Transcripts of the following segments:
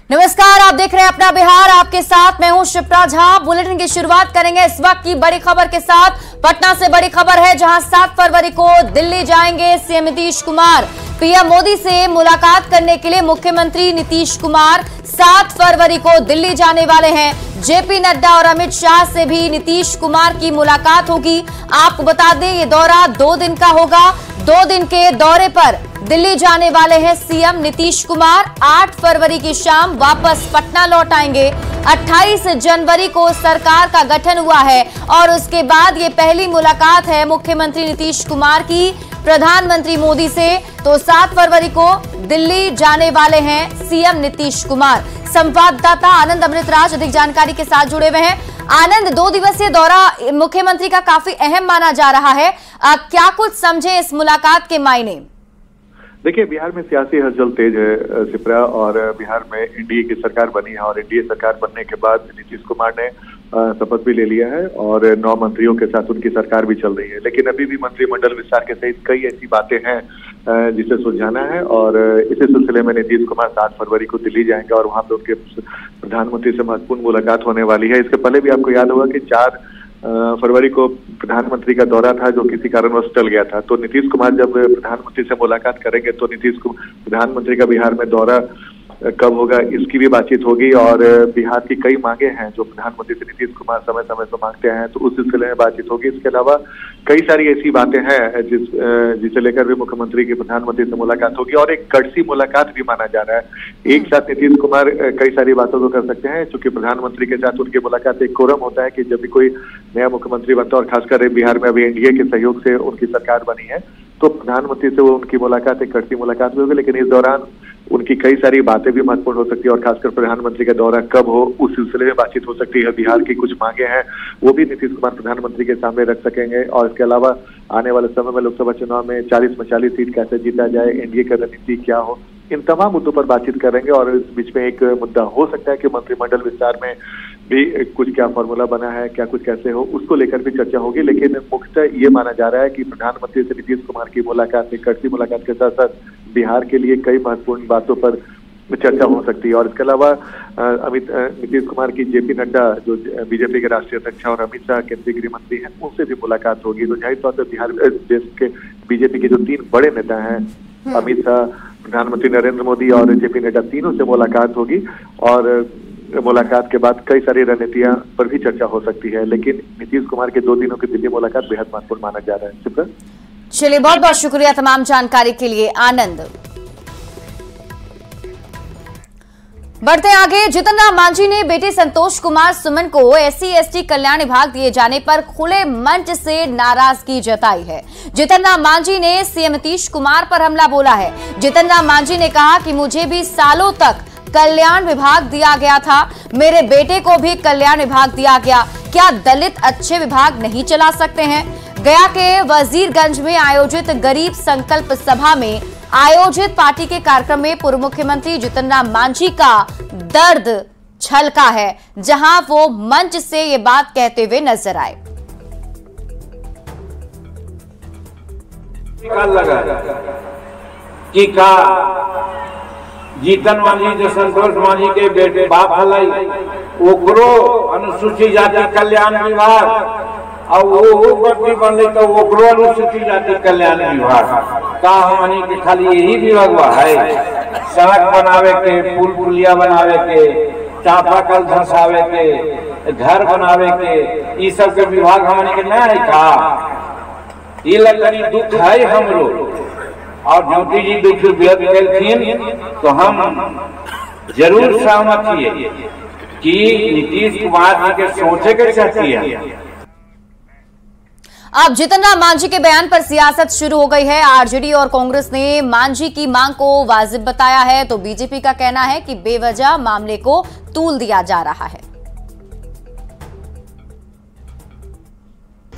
नमस्कार, आप देख रहे हैं अपना बिहार। आपके साथ मैं हूं शिप्रा झा। बुलेटिन की शुरुआत करेंगे इस वक्त की बड़ी खबर के साथ। पटना से बड़ी खबर है, जहां 7 फरवरी को दिल्ली जाएंगे सीएम नीतीश कुमार। पीएम मोदी से मुलाकात करने के लिए मुख्यमंत्री नीतीश कुमार 7 फरवरी को दिल्ली जाने वाले हैं। जेपी नड्डा और अमित शाह से भी नीतीश कुमार की मुलाकात होगी। आपको बता दें, ये दौरा 2 दिन का होगा। 2 दिन के दौरे पर दिल्ली जाने वाले हैं सीएम नीतीश कुमार। 8 फरवरी की शाम वापस पटना लौट आएंगे। 28 जनवरी को सरकार का गठन हुआ है और उसके बाद ये पहली मुलाकात है मुख्यमंत्री नीतीश कुमार की प्रधानमंत्री मोदी से। तो 7 फरवरी को दिल्ली जाने वाले हैं सीएम नीतीश कुमार। संवाददाता आनंद अमृतराज अधिक जानकारी के साथ जुड़े हुए हैं। आनंद, 2 दिवसीय दौरा मुख्यमंत्री का काफी अहम माना जा रहा है। क्या कुछ समझे इस मुलाकात के मायने? देखिए, बिहार में सियासी हलचल तेज है शिप्रा, और बिहार में एनडीए की सरकार बनी है और एनडीए सरकार बनने के बाद नीतीश कुमार ने शपथ भी ले लिया है और 9 मंत्रियों के साथ उनकी सरकार भी चल रही है। लेकिन अभी भी मंत्रिमंडल विस्तार के सहित कई ऐसी बातें हैं जिसे सुलझाना है, और इसी सिलसिले में नीतीश कुमार 7 फरवरी को दिल्ली जाएंगे और वहां पे उनके प्रधानमंत्री से महत्वपूर्ण मुलाकात होने वाली है। इसके पहले भी आपको याद होगा कि 4 फरवरी को प्रधानमंत्री का दौरा था जो किसी कारणवश टल गया था। तो नीतीश कुमार जब प्रधानमंत्री से मुलाकात करेंगे तो प्रधानमंत्री का बिहार में दौरा कब होगा इसकी भी बातचीत होगी, और बिहार की कई मांगे हैं जो प्रधानमंत्री से नीतीश कुमार समय समय से मांगते हैं, तो उस सिलसिले में बातचीत होगी। इसके अलावा कई सारी ऐसी बातें हैं जिसे लेकर भी मुख्यमंत्री की प्रधानमंत्री से मुलाकात होगी, और एक कड़सी मुलाकात भी माना जा रहा है। एक साथ नीतीश कुमार कई सारी बातों को कर सकते हैं, क्योंकि प्रधानमंत्री के साथ उनकी मुलाकात एक कोरम होता है कि जब भी कोई नया मुख्यमंत्री बनता है, और खासकर बिहार में अभी एनडीए के सहयोग से उनकी सरकार बनी है, तो प्रधानमंत्री से वो उनकी मुलाकात एक कड़सी मुलाकात भी होगी। लेकिन इस दौरान उनकी कई सारी बातें भी महत्वपूर्ण हो सकती है, और खासकर प्रधानमंत्री का दौरा कब हो उस सिलसिले में बातचीत हो सकती है। बिहार की कुछ मांगे हैं वो भी नीतीश कुमार प्रधानमंत्री के सामने रख सकेंगे, और इसके अलावा आने वाले समय में लोकसभा चुनाव में 40 में 40 सीट कैसे जीता जाए, एनडीए का रणनीति क्या हो, इन तमाम मुद्दों पर बातचीत करेंगे। और इस बीच में एक मुद्दा हो सकता है कि मंत्रिमंडल विस्तार में भी कुछ क्या फॉर्मूला बना है, क्या कुछ कैसे हो, उसको लेकर भी चर्चा होगी। लेकिन मुख्यतः ये माना जा रहा है कि प्रधानमंत्री से नीतीश कुमार की मुलाकात, एक कड़सी मुलाकात के साथ साथ बिहार के लिए कई महत्वपूर्ण बातों पर चर्चा हो सकती है। और इसके अलावा नीतीश कुमार की जेपी नड्डा जो बीजेपी के राष्ट्रीय अध्यक्ष और अमित शाह केंद्रीय गृह मंत्री हैं, उनसे भी मुलाकात होगी। तो जाहिर तौर पर बिहार देश के बीजेपी के जो 3 बड़े नेता हैं, अमित शाह, प्रधानमंत्री नरेंद्र मोदी और जेपी नड्डा, तीनों से मुलाकात होगी, और मुलाकात के बाद कई सारी रणनीतियां पर भी चर्चा हो सकती है। लेकिन नीतीश कुमार के 2 दिनों की दिल्ली मुलाकात बेहद महत्वपूर्ण माना जा रहा है। शिप्रा, चलिए, बहुत बहुत शुक्रिया तमाम जानकारी के लिए आनंद। बढ़ते आगे, जीतन राम मांझी ने बेटे संतोष कुमार सुमन को SC/ST कल्याण विभाग दिए जाने पर खुले मंच से नाराजगी जताई है। जीतन राम मांझी ने सीएम नीतीश कुमार पर हमला बोला है। जीतन राम मांझी ने कहा कि मुझे भी सालों तक कल्याण विभाग दिया गया था, मेरे बेटे को भी कल्याण विभाग दिया गया, क्या दलित अच्छे विभाग नहीं चला सकते हैं? गया के वजीरगंज में आयोजित गरीब संकल्प सभा में आयोजित पार्टी के कार्यक्रम में पूर्व मुख्यमंत्री जीतन राम मांझी का दर्द छलका है, जहां वो मंच से ये बात कहते हुए नजर आए। जीतन मांझी जो संतोष मांझी के बेटे बाप हलाई, ओकरो अनुसूचित जाति कल्याण विभाग और वो मंत्री बनले तो ओकरो अनुसूचित जाति कल्याण विभाग का हमनी के खाली यही विभाग है? सड़क बनावे के, पुल पुलिया बनावे के, चापाकल धंसावे के, घर बनावे के, ये सब के विभाग हमनी के नहीं है का? ये लगनी दुख है हमरो, और ज्योति जी दुख व्यक्त करथिन तो हम जरूर सहमत हिए कि नीतीश कुमार जी के सोचे के चाहती है। अब जीतन राम मांझी के बयान पर सियासत शुरू हो गई है। आरजेडी और कांग्रेस ने मांझी की मांग को वाजिब बताया है, तो बीजेपी का कहना है कि बेवजह मामले को तूल दिया जा रहा है।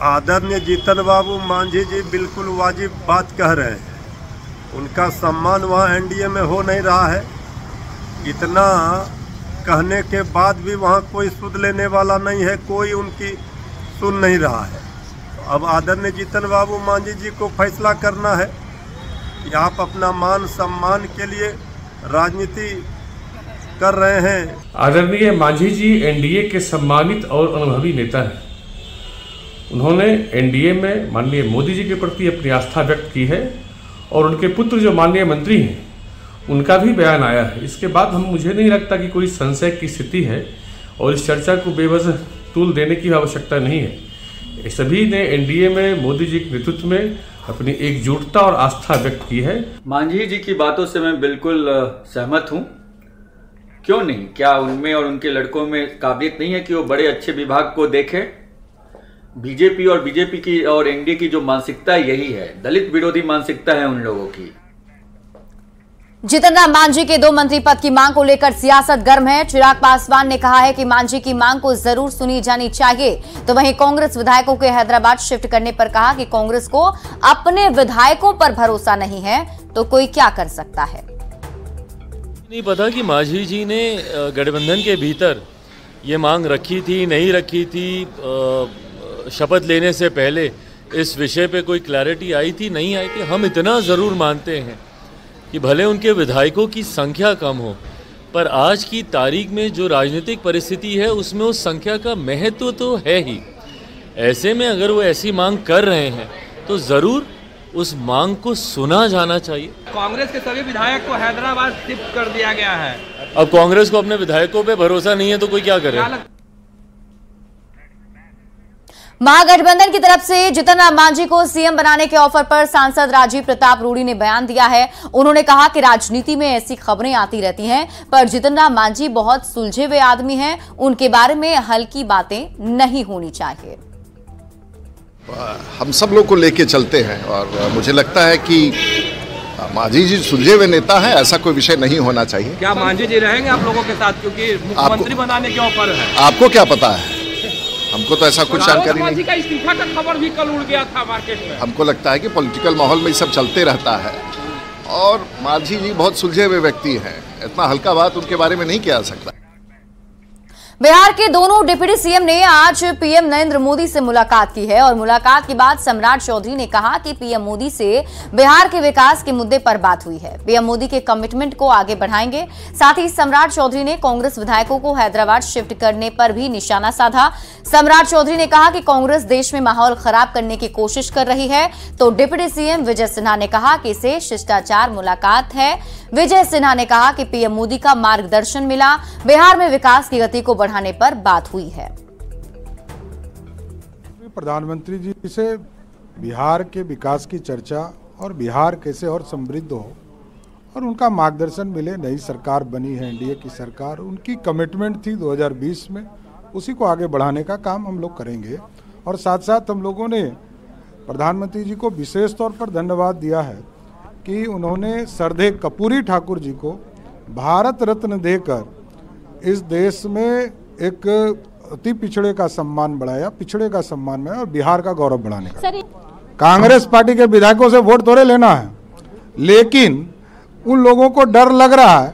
आदरणीय जीतन बाबू मांझी जी बिल्कुल वाजिब बात कह रहे हैं। उनका सम्मान वहाँ एनडीए में हो नहीं रहा है। इतना कहने के बाद भी वहाँ कोई सुध लेने वाला नहीं है, कोई उनकी सुन नहीं रहा है। अब आदरणीय जीतन बाबू मांझी जी को फैसला करना है कि आप अपना मान सम्मान के लिए राजनीति कर रहे हैं। आदरणीय मांझी जी एनडीए के सम्मानित और अनुभवी नेता हैं। उन्होंने एनडीए में माननीय मोदी जी के प्रति अपनी आस्था व्यक्त की है और उनके पुत्र जो माननीय मंत्री हैं उनका भी बयान आया है। इसके बाद मुझे नहीं लगता कि कोई संशय की स्थिति है और इस चर्चा को बेवजह तूल देने की आवश्यकता नहीं है। सभी ने एनडीए में मोदी जी के नेतृत्व में अपनी एकजुटता और आस्था व्यक्त की है। मांझी जी की बातों से मैं बिल्कुल सहमत हूं। क्यों नहीं, क्या उनमें और उनके लड़कों में काबिलियत नहीं है कि वो बड़े अच्छे विभाग को देखें? बीजेपी और बीजेपी की और एनडीए की जो मानसिकता यही है, दलित विरोधी मानसिकता है उन लोगों की। जीतन राम मांझी के 2 मंत्री पद की मांग को लेकर सियासत गर्म है। चिराग पासवान ने कहा है कि मांझी की मांग को जरूर सुनी जानी चाहिए, तो वहीं कांग्रेस विधायकों के हैदराबाद शिफ्ट करने पर कहा कि कांग्रेस को अपने विधायकों पर भरोसा नहीं है तो कोई क्या कर सकता है। नहीं पता कि मांझी जी ने गठबंधन के भीतर ये मांग रखी थी, नहीं रखी थी। शपथ लेने से पहले इस विषय पे कोई क्लैरिटी आई थी, नहीं आई थी। हम इतना ज़रूर मानते हैं कि भले उनके विधायकों की संख्या कम हो, पर आज की तारीख में जो राजनीतिक परिस्थिति है उसमें उस संख्या का महत्व तो है ही। ऐसे में अगर वो ऐसी मांग कर रहे हैं तो ज़रूर उस मांग को सुना जाना चाहिए। कांग्रेस के सभी विधायक को हैदराबाद शिफ्ट कर दिया गया है। अब कांग्रेस को अपने विधायकों पे भरोसा नहीं है तो कोई क्या करे। महागठबंधन की तरफ से जीतन राम मांझी को सीएम बनाने के ऑफर पर सांसद राजीव प्रताप रूडी ने बयान दिया है। उन्होंने कहा कि राजनीति में ऐसी खबरें आती रहती हैं, पर जीतन राम मांझी बहुत सुलझे हुए आदमी हैं, उनके बारे में हल्की बातें नहीं होनी चाहिए। हम सब लोग को लेके चलते हैं और मुझे लगता है कि मांझी जी सुलझे हुए नेता है, ऐसा कोई विषय नहीं होना चाहिए। क्या मांझी जी रहेंगे आप लोगों के साथ, क्योंकि मुख्यमंत्री बनाने के ऑफर है? आपको क्या पता है? हमको तो ऐसा कुछ जानकारी नहीं। का इस्तीफा का खबर भी कल उड़ गया था मार्केट में। हमको लगता है कि पॉलिटिकल माहौल में ये सब चलते रहता है और मांझी जी बहुत सुलझे हुए व्यक्ति हैं, इतना हल्का बात उनके बारे में नहीं किया जा सकता। बिहार के दोनों डिप्टी सीएम ने आज पीएम नरेंद्र मोदी से मुलाकात की है और मुलाकात के बाद सम्राट चौधरी ने कहा कि पीएम मोदी से बिहार के विकास के मुद्दे पर बात हुई है। पीएम मोदी के कमिटमेंट को आगे बढ़ाएंगे। साथ ही सम्राट चौधरी ने कांग्रेस विधायकों को हैदराबाद शिफ्ट करने पर भी निशाना साधा। सम्राट चौधरी ने कहा कि कांग्रेस देश में माहौल खराब करने की कोशिश कर रही है, तो डिप्टी सीएम विजय सिन्हा ने कहा कि इसे शिष्टाचार मुलाकात है। विजय सिन्हा ने कहा कि पीएम मोदी का मार्गदर्शन मिला, बिहार में विकास की गति को बढ़ाने पर बात हुई है। प्रधानमंत्री जी से बिहार के विकास की चर्चा और बिहार कैसे और समृद्ध हो और उनका मार्गदर्शन मिले। नई सरकार बनी है, एनडीए की सरकार, उनकी कमिटमेंट थी 2020 में, उसी को आगे बढ़ाने का काम हम लोग करेंगे। और साथ साथ हम लोगों ने प्रधानमंत्री जी को विशेष तौर पर धन्यवाद दिया है कि उन्होंने सरदे कपूरी ठाकुर जी को भारत रत्न देकर इस देश में एक अति पिछड़े का सम्मान बढ़ाया, पिछड़े का सम्मान में और बिहार का गौरव बढ़ाने का। कांग्रेस पार्टी के विधायकों से वोट थोड़े लेना है, लेकिन उन लोगों को डर लग रहा है,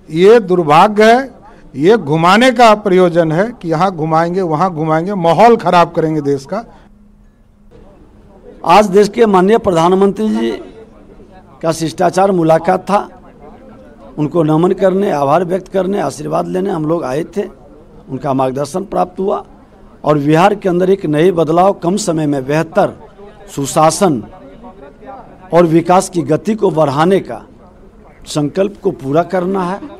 ये दुर्भाग्य है, ये घुमाने का प्रयोजन है कि यहाँ घुमाएंगे वहाँ घुमाएंगे, माहौल खराब करेंगे देश का। आज देश के माननीय प्रधानमंत्री जी का शिष्टाचार मुलाकात था, उनको नमन करने, आभार व्यक्त करने, आशीर्वाद लेने हम लोग आए थे। उनका मार्गदर्शन प्राप्त हुआ और बिहार के अंदर एक नए बदलाव, कम समय में बेहतर सुशासन और विकास की गति को बढ़ाने का संकल्प को पूरा करना है।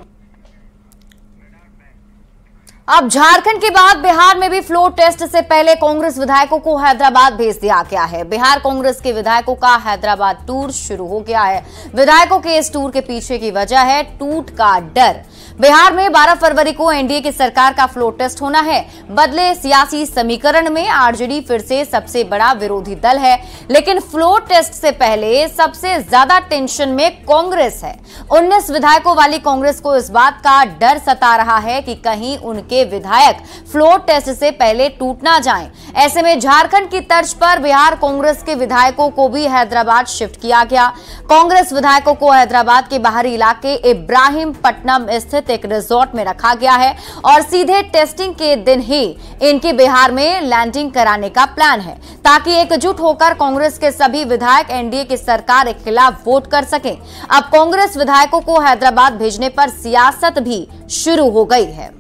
अब झारखंड के बाद बिहार में भी फ्लोर टेस्ट से पहले कांग्रेस विधायकों को हैदराबाद भेज दिया गया है। बिहार कांग्रेस के विधायकों का हैदराबाद टूर शुरू हो गया है। विधायकों के इस टूर के पीछे की वजह है टूट का डर। बिहार में 12 फरवरी को एनडीए की सरकार का फ्लोर टेस्ट होना है। बदले सियासी समीकरण में आरजेडी फिर से सबसे बड़ा विरोधी दल है, लेकिन फ्लोर टेस्ट से पहले सबसे ज्यादा टेंशन में कांग्रेस है। 19 विधायकों वाली कांग्रेस को इस बात का डर सता रहा है कि कहीं उनके विधायक फ्लोर टेस्ट से पहले टूट ना जाएं। ऐसे में झारखंड की तर्ज पर बिहार कांग्रेस के विधायकों को भी हैदराबाद शिफ्ट किया गया। कांग्रेस विधायकों को हैदराबाद के बाहरी इलाके इब्राहिमपट्टनम स्थित एक रिजॉर्ट में रखा गया है और सीधे टेस्टिंग के दिन ही इनकी बिहार में लैंडिंग कराने का प्लान है, ताकि एकजुट होकर कांग्रेस के सभी विधायक एनडीए की सरकार के खिलाफ वोट कर सकें। अब कांग्रेस विधायकों को हैदराबाद भेजने पर सियासत भी शुरू हो गई है।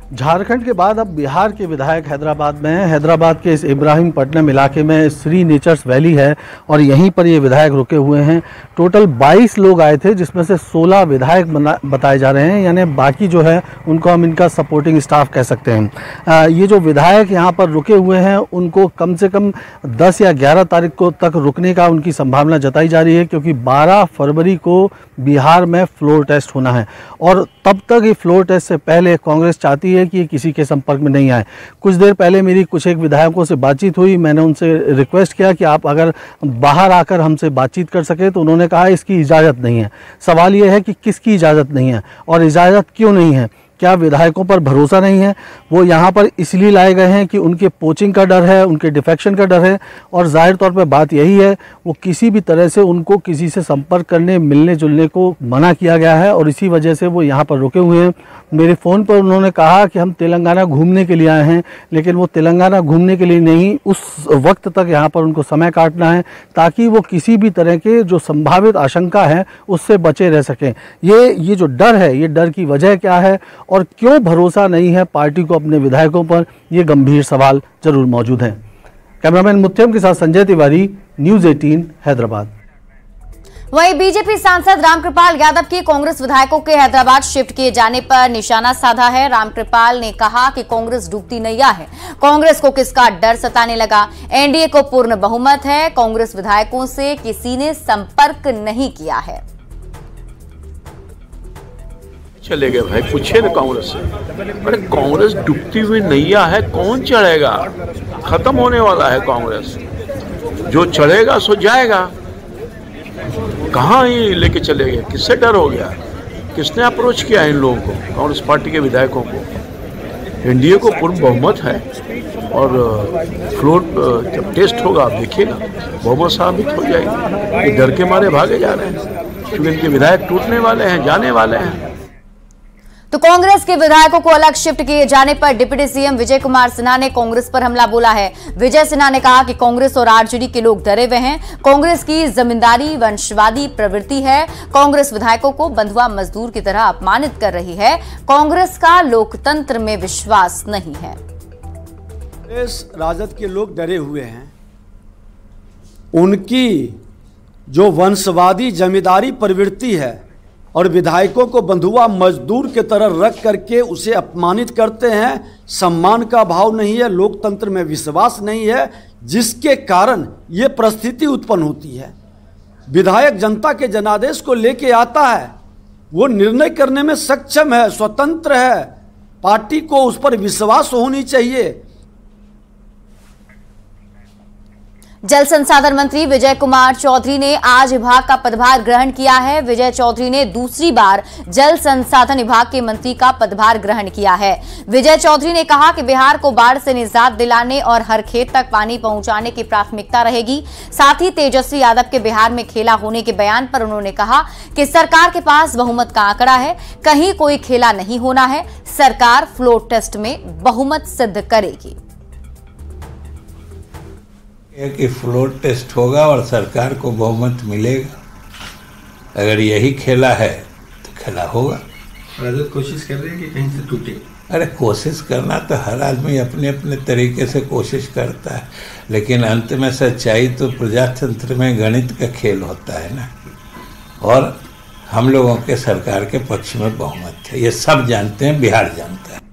झारखंड के बाद अब बिहार के विधायक हैदराबाद में हैं। हैदराबाद के इस इब्राहिमपट्टनम इलाके में श्री नेचर्स वैली है और यहीं पर ये विधायक रुके हुए हैं। टोटल 22 लोग आए थे, जिसमें से 16 विधायक बताए जा रहे हैं, यानी बाकी जो है उनको हम इनका सपोर्टिंग स्टाफ कह सकते हैं। ये जो विधायक यहाँ पर रुके हुए हैं उनको कम से कम 10 या 11 तारीख को तक रुकने का उनकी संभावना जताई जा रही है, क्योंकि 12 फरवरी को बिहार में फ्लोर टेस्ट होना है और तब तक ये फ्लोर टेस्ट से पहले कांग्रेस चाहती है कि किसी के संपर्क में नहीं आए। कुछ देर पहले मेरी कुछ एक विधायकों से बातचीत हुई, मैंने उनसे रिक्वेस्ट किया कि आप अगर बाहर आकर हमसे बातचीत कर सके, तो उन्होंने कहा इसकी इजाज़त नहीं है। सवाल ये है कि किसकी इजाज़त नहीं है और इजाज़त क्यों नहीं है? क्या विधायकों पर भरोसा नहीं है? वो यहाँ पर इसलिए लाए गए हैं कि उनके पोचिंग का डर है, उनके डिफेक्शन का डर है और जाहिर तौर पे बात यही है, वो किसी भी तरह से उनको किसी से संपर्क करने मिलने जुलने को मना किया गया है और इसी वजह से वो यहाँ पर रुके हुए हैं। मेरे फ़ोन पर उन्होंने कहा कि हम तेलंगाना घूमने के लिए आए हैं, लेकिन वो तेलंगाना घूमने के लिए नहीं, उस वक्त तक यहाँ पर उनको समय काटना है ताकि वो किसी भी तरह के जो संभावित आशंका है उससे बचे रह सकें। ये जो डर है, ये डर की वजह क्या है और क्यों भरोसा नहीं है पार्टी को अपने विधायकों पर, ये गंभीर सवाल जरूर मौजूद हैं। कैमरामैन मुत्तम के साथ संजय तिवारी, न्यूज़ 18 हैदराबाद। वहीं बीजेपी सांसद रामकृपाल यादव की कांग्रेस विधायकों के हैदराबाद शिफ्ट किए जाने पर निशाना साधा है। रामकृपाल ने कहा कि कांग्रेस डूबती नैया है, कांग्रेस को किसका डर सताने लगा, एनडीए को पूर्ण बहुमत है, कांग्रेस विधायकों से किसी ने संपर्क नहीं किया है। चले गए भाई, पूछिए ना कांग्रेस से। अरे कांग्रेस डूबती हुई नैया है, कौन चढ़ेगा? खत्म होने वाला है कांग्रेस, जो चढ़ेगा सो जाएगा। कहाँ ही लेके चले गए? किससे डर हो गया? किसने अप्रोच किया इन लोगों को, कांग्रेस पार्टी के विधायकों को? एनडीए को पूर्ण बहुमत है और फ्लोर जब टेस्ट होगा आप देखिएगा बहुमत साबित हो जाएगी। ये डर के मारे भागे जा रहे हैं क्योंकि इनके विधायक टूटने वाले हैं, जाने वाले हैं। तो कांग्रेस के विधायकों को अलग शिफ्ट किए जाने पर डिप्टी सीएम विजय कुमार सिन्हा ने कांग्रेस पर हमला बोला है। विजय सिन्हा ने कहा कि कांग्रेस और आरजेडी के लोग डरे हुए हैं, कांग्रेस की जमींदारी वंशवादी प्रवृत्ति है, कांग्रेस विधायकों को बंधुआ मजदूर की तरह अपमानित कर रही है, कांग्रेस का लोकतंत्र में विश्वास नहीं है। राजद के लोग डरे हुए हैं, उनकी जो वंशवादी जमींदारी प्रवृत्ति है और विधायकों को बंधुआ मजदूर के तरह रख करके उसे अपमानित करते हैं। सम्मान का भाव नहीं है, लोकतंत्र में विश्वास नहीं है, जिसके कारण ये परिस्थिति उत्पन्न होती है। विधायक जनता के जनादेश को लेके आता है, वो निर्णय करने में सक्षम है, स्वतंत्र है, पार्टी को उस पर विश्वास होनी चाहिए। जल संसाधन मंत्री विजय कुमार चौधरी ने आज विभाग का पदभार ग्रहण किया है। विजय चौधरी ने दूसरी बार जल संसाधन विभाग के मंत्री का पदभार ग्रहण किया है। विजय चौधरी ने कहा कि बिहार को बाढ़ से निजात दिलाने और हर खेत तक पानी पहुंचाने की प्राथमिकता रहेगी। साथ ही तेजस्वी यादव के बिहार में खेला होने के बयान पर उन्होंने कहा कि सरकार के पास बहुमत का आंकड़ा है, कहीं कोई खेला नहीं होना है, सरकार फ्लोर टेस्ट में बहुमत सिद्ध करेगी। कि फ्लोर टेस्ट होगा और सरकार को बहुमत मिलेगा। अगर यही खेला है तो खेला होगा। राजद कोशिश कर रहे हैं कि कहीं से टूटे। अरे कोशिश करना तो हर आदमी अपने अपने तरीके से कोशिश करता है, लेकिन अंत में सच्चाई तो प्रजातंत्र में गणित का खेल होता है ना। और हम लोगों के सरकार के पक्ष में बहुमत है, ये सब जानते हैं, बिहार जानता है।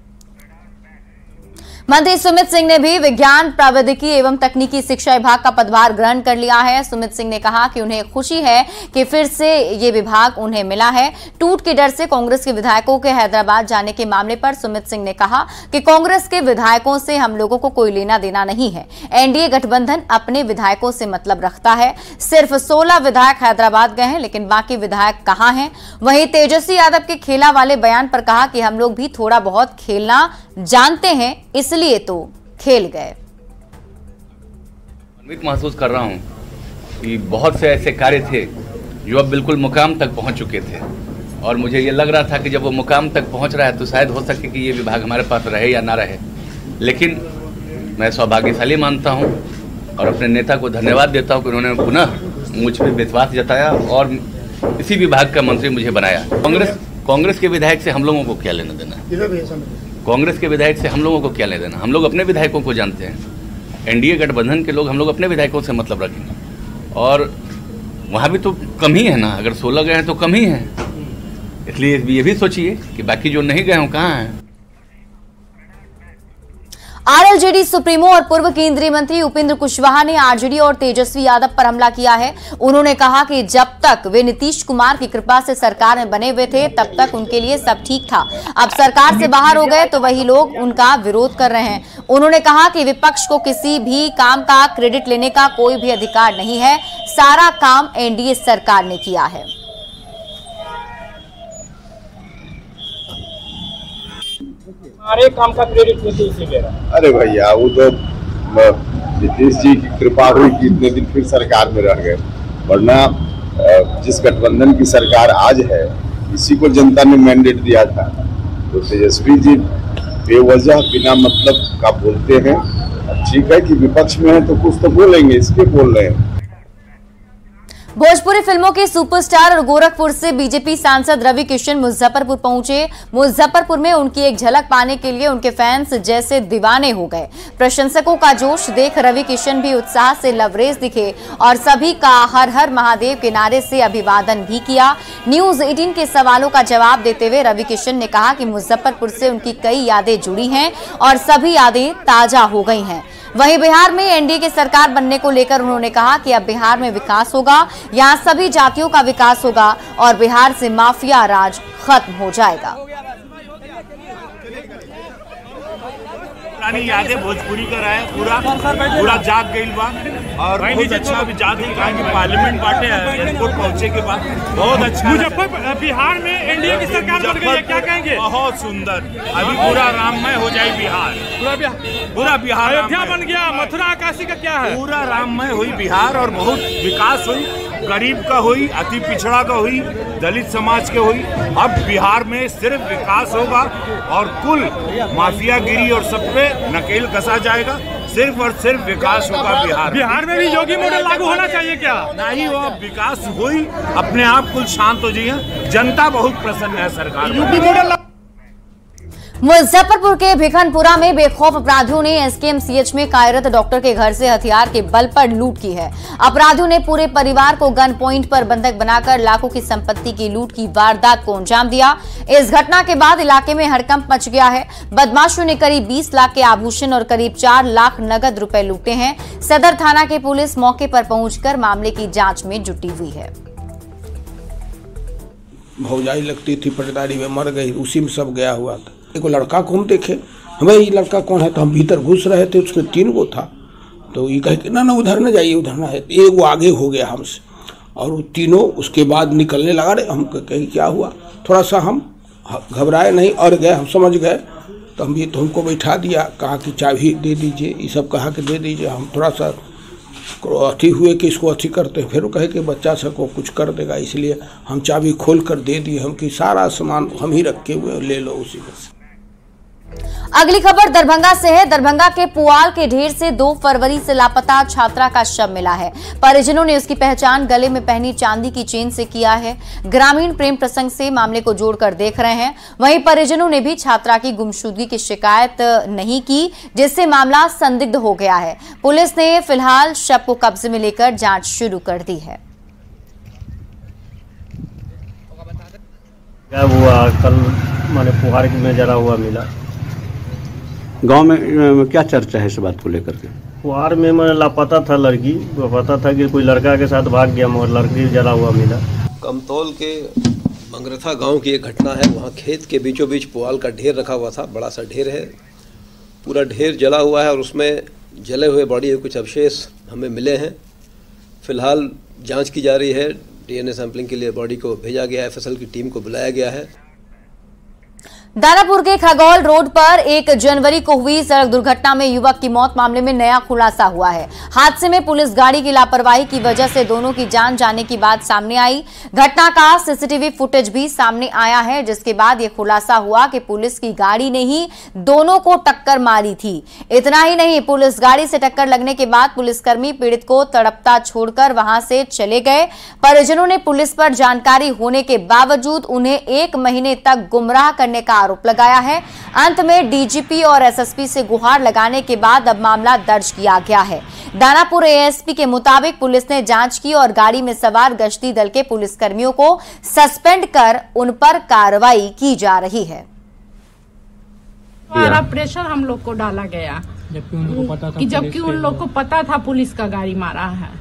मंत्री सुमित सिंह ने भी विज्ञान प्रौद्योगिकी एवं तकनीकी शिक्षा विभाग का पदभार ग्रहण कर लिया है। सुमित सिंह ने कहा कि उन्हें खुशी है कि फिर से ये विभाग उन्हें मिला है। टूट के डर से कांग्रेस के विधायकों के हैदराबाद जाने के मामले पर सुमित सिंह ने कहा कि कांग्रेस के विधायकों से हम लोगों को कोई लेना देना नहीं है। एनडीए गठबंधन अपने विधायकों से मतलब रखता है। सिर्फ 16 विधायक हैदराबाद गए हैं, लेकिन बाकी विधायक कहां हैं? वहीं तेजस्वी यादव के खेला वाले बयान पर कहा कि हम लोग भी थोड़ा बहुत खेलना जानते हैं, इसलिए तो खेल गए। महसूस कर रहा हूँ कि बहुत से ऐसे कार्य थे जो अब बिल्कुल मुकाम तक पहुँच चुके थे, और मुझे ये लग रहा था कि जब वो मुकाम तक पहुँच रहा है तो शायद हो सके कि ये विभाग हमारे पास रहे या ना रहे। लेकिन मैं सौभाग्यशाली मानता हूँ और अपने नेता को धन्यवाद देता हूँ कि उन्होंने पुनः मुझ पर विश्वास जताया और इसी विभाग का मंत्री मुझे बनाया। कांग्रेस के विधायक से हम लोगों को क्या लेना देना? कांग्रेस के विधायक से हम लोगों को क्या लेना देना? हम लोग अपने विधायकों को जानते हैं। एनडीए गठबंधन के लोग हम लोग अपने विधायकों से मतलब रखेंगे, और वहाँ भी तो कम ही है ना। अगर 16 गए हैं तो कम ही है, इसलिए ये भी सोचिए कि बाकी जो नहीं गए हों कहाँ हैं। आरएलजेडी सुप्रीमो और पूर्व केंद्रीय मंत्री उपेंद्र कुशवाहा ने आरजेडी और तेजस्वी यादव पर हमला किया है। उन्होंने कहा कि जब तक वे नीतीश कुमार की कृपा से सरकार में बने हुए थे तब तक उनके लिए सब ठीक था। अब सरकार से बाहर हो गए तो वही लोग उनका विरोध कर रहे हैं। उन्होंने कहा कि विपक्ष को किसी भी काम का क्रेडिट लेने का कोई भी अधिकार नहीं है, सारा काम एनडीए सरकार ने किया है। हमारे काम का क्रेडिट नीतीश जी ले रहा है। अरे भैया, वो तो नीतीश जी की कृपा हुई कि इतने दिन फिर सरकार में रह गए, वरना जिस गठबंधन की सरकार आज है इसी को जनता ने मैंडेट दिया था। तो तेजस्वी जी बेवजह बिना मतलब का बोलते हैं। ठीक है कि विपक्ष में है तो कुछ तो बोलेंगे, इसके बोल रहे हैं। भोजपुरी फिल्मों के सुपरस्टार और गोरखपुर से बीजेपी सांसद रवि किशन मुजफ्फरपुर पहुंचे। मुजफ्फरपुर में उनकी एक झलक पाने के लिए उनके फैंस जैसे दीवाने हो गए। प्रशंसकों का जोश देख रवि किशन भी उत्साह से लवरेज दिखे और सभी का हर हर महादेव के नारे से अभिवादन भी किया। न्यूज 18 के सवालों का जवाब देते हुए रवि किशन ने कहा कि मुजफ्फरपुर से उनकी कई यादें जुड़ी हैं और सभी यादें ताजा हो गई हैं। वहीं बिहार में एनडीए की सरकार बनने को लेकर उन्होंने कहा कि अब बिहार में विकास होगा, यहां सभी जातियों का विकास होगा और बिहार से माफिया राज खत्म हो जाएगा। पुरानी यादें भोजपुरी का रहा है, पूरा जाग गई बा और बहुत अच्छा भी जाग गई। कहा कि पार्लियामेंट बाटे एयरपोर्ट पहुंचे के बाद बहुत अच्छा। मुजफ्फरपुर बिहार में एनडीए की सरकार बन गई है, क्या कहेंगे? बहुत सुंदर, अभी पूरा राममय हो जाए बिहार, पूरा बिहार अयोध्या बन गया। मथुरा काशी का क्या है? पूरा राममय हुई बिहार और बहुत विकास हुई, गरीब का हुई, अति पिछड़ा का हुई, दलित समाज के हुई। अब बिहार में सिर्फ विकास होगा और कुल माफियागिरी और सब पे नकेल कसा जाएगा। सिर्फ और सिर्फ विकास होगा बिहार में भी योगी मॉडल लागू होना चाहिए क्या? नहीं, वो विकास हुई, अपने आप कुल शांत हो जाइए। जनता बहुत प्रसन्न है सरकार योगी मॉडल। मुजफ्फरपुर के भिखनपुरा में बेखौफ अपराधियों ने एसकेएमसीएच में कार्यरत डॉक्टर के घर से हथियार के बल पर लूट की है। अपराधियों ने पूरे परिवार को गन पॉइंट पर बंधक बनाकर लाखों की संपत्ति की लूट की वारदात को अंजाम दिया। इस घटना के बाद इलाके में हड़कंप मच गया है। बदमाशों ने करीब 20 लाख के आभूषण और करीब 4 लाख नगद रुपए लूटे हैं। सदर थाना के पुलिस मौके पर पहुंचकर मामले की जांच में जुटी हुई है। भौजाई लगती थी, पटदारी में मर गई, उसी में सब गया हुआ था। एक लड़का को हम देखे, हमें ये लड़का कौन है, तो हम भीतर घुस रहे थे, उसमें 3 गो था। तो ये कहे कि ना उधर न जाइए, उधर ना है। एक वो आगे हो गया हमसे और वो तीनों उसके बाद निकलने लगा रहे। हम कहे क्या हुआ, थोड़ा सा हम घबराए नहीं और गए, हम समझ गए। तो हम ये तो हमको बैठा दिया, कहा कि चाबी दे दीजिए, ये सब कहा कि दे दीजिए। हम थोड़ा सा अथी हुए कि इसको अथी करते हैं, फिर वो कहे कि बच्चा सबको कुछ कर देगा, इसलिए हम चाबी खोल कर दे दिए। हम कि सारा सामान हम ही रखे हुए, ले लो उसी में से। अगली खबर दरभंगा से है। दरभंगा के पुआल के ढेर से 2 फरवरी से लापता छात्रा का शव मिला है। परिजनों ने उसकी पहचान गले में पहनी चांदी की चेन से किया है। ग्रामीण प्रेम प्रसंग से मामले को जोड़कर देख रहे हैं। वहीं परिजनों ने भी छात्रा की गुमशुदगी की शिकायत नहीं की, जिससे मामला संदिग्ध हो गया है। पुलिस ने फिलहाल शव को कब्जे में लेकर जांच शुरू कर दी है। क्या हुआ कल, माने पुहार में जला हुआ मिला। गांव में क्या चर्चा है इस बात को लेकर के? पुहार में मैं लापता था लड़की, पता था कि कोई लड़का के साथ भाग गया, मगर लड़की जला हुआ मिला। कमतौल के मंगरथा गांव की एक घटना है। वहां खेत के बीचों बीच पुआल का ढेर रखा हुआ था, बड़ा सा ढेर है, पूरा ढेर जला हुआ है और उसमें जले हुए बॉडी के कुछ अवशेष हमें मिले हैं। फिलहाल जाँच की जा रही है, डीएनए सैंपलिंग के लिए बॉडी को भेजा गया है, एफएसएल की टीम को बुलाया गया है। दानापुर के खगौल रोड पर 1 जनवरी को हुई सड़क दुर्घटना में युवक की मौत मामले में नया खुलासा हुआ है। हादसे में पुलिस गाड़ी की लापरवाही की वजह से दोनों की जान जाने की बात सामने आई। घटना का सीसीटीवी फुटेज भी सामने आया है, जिसके बाद यह खुलासा हुआ कि पुलिस की गाड़ी ने ही दोनों को टक्कर मारी थी। इतना ही नहीं, पुलिस गाड़ी से टक्कर लगने के बाद पुलिसकर्मी पीड़ित को तड़पता छोड़कर वहां से चले गए। परिजनों ने पुलिस पर जानकारी होने के बावजूद उन्हें 1 महीने तक गुमराह करने का आरोप लगाया है। अंत में डीजीपी और एसएसपी से गुहार लगाने के बाद अब मामला दर्ज किया गया है। दानापुर एएसपी के मुताबिक पुलिस ने जांच की और गाड़ी में सवार गश्ती दल के पुलिसकर्मियों को सस्पेंड कर उन पर कार्रवाई की जा रही है। हमारा प्रेशर हम लोग को डाला गया जबकि उन लोग को पता था पुलिस का गाड़ी मारा है।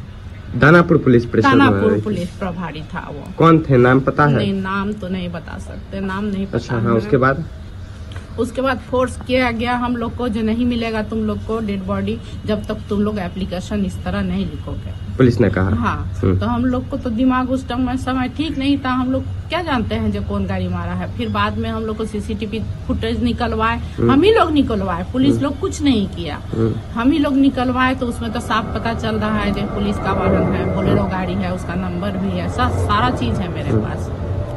Danapur police pressure, Danapur police प्रभारी था वो। कौन थे, नाम पता है? नहीं, नाम तो नहीं बता सकते, नाम नहीं पता। अच्छा, हाँ, उसके बाद फोर्स किया गया हम लोग को, जो नहीं मिलेगा तुम लोग को डेड बॉडी जब तक तुम लोग एप्लीकेशन इस तरह नहीं लिखोगे, पुलिस ने कहा। हाँ, तो हम लोग को तो दिमाग उस समय ठीक नहीं था। हम लोग क्या जानते हैं जो कौन गाड़ी मारा है। फिर बाद में हम लोग को सीसीटीवी फुटेज निकलवाए, हम ही लोग निकलवाए, पुलिस लोग कुछ नहीं किया। हम ही लोग निकलवाए तो उसमें तो साफ पता चल रहा है जो पुलिस का वाहन है, बोलेरो गाड़ी है, उसका नंबर भी है, सारा चीज है मेरे पास,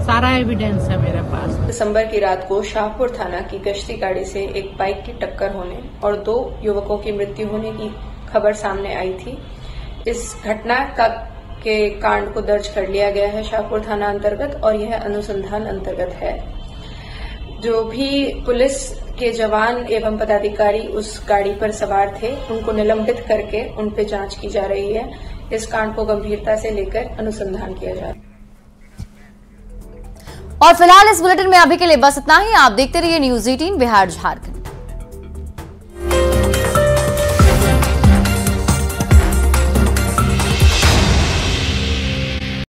सारा एविडेंस है मेरे पास। दिसंबर की रात को शाहपुर थाना की गश्ती गाड़ी से एक बाइक की टक्कर होने और 2 युवकों की मृत्यु होने की खबर सामने आई थी। इस घटना के कांड को दर्ज कर लिया गया है शाहपुर थाना अंतर्गत और यह अनुसंधान अंतर्गत है। जो भी पुलिस के जवान एवं पदाधिकारी उस गाड़ी पर सवार थे उनको निलंबित करके उन पर जांच की जा रही है। इस कांड को गंभीरता से लेकर अनुसंधान किया जा रहा है। और फिलहाल इस बुलेटिन में अभी के लिए बस इतना ही। आप देखते रहिए न्यूज़ 18 बिहार झारखंड।